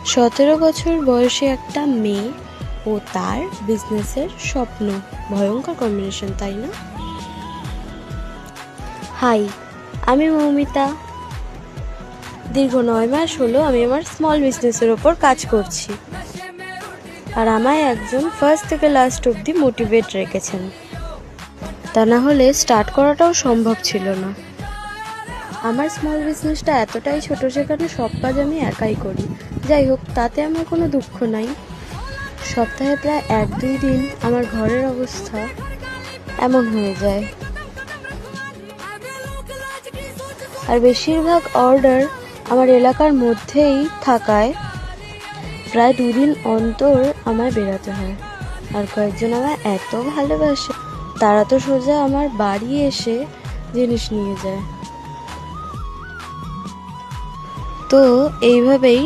17 বছর বয়সী একটা মেয়ে ও তার বিজনেসের স্বপ্ন, ভয়ঙ্কর কম্বিনেশন, তাই না? হাই, আমি মৌমিতা। দীর্ঘ 9 মাস হলো আমি আমার স্মল বিজনেসের ওপর কাজ করছি, আর আমায় একজন ফার্স্ট থেকে লাস্ট অবধি মোটিভেট রেখেছেন। তা না হলে স্টার্ট করাটাও সম্ভব ছিল না। আমার স্মল বিজনেসটা এতটাই ছোট যেখানে সব কাজ আমি একাই করি। যাই হোক, তাতে আমার কোনো দুঃখ নাই। সপ্তাহে প্রায় 1-2 দিন আমার ঘরের অবস্থা এমন হয়ে যায়, আর বেশিরভাগ অর্ডার আমার এলাকার মধ্যেই থাকায় প্রায় 2 দিন অন্তর আমায় বেরাতে হয়। আর কয়েকজন আমায় এত ভালোবাসে, তারা তো সোজা আমার বাড়ি এসে জিনিস নিয়ে যায়। তো এইভাবেই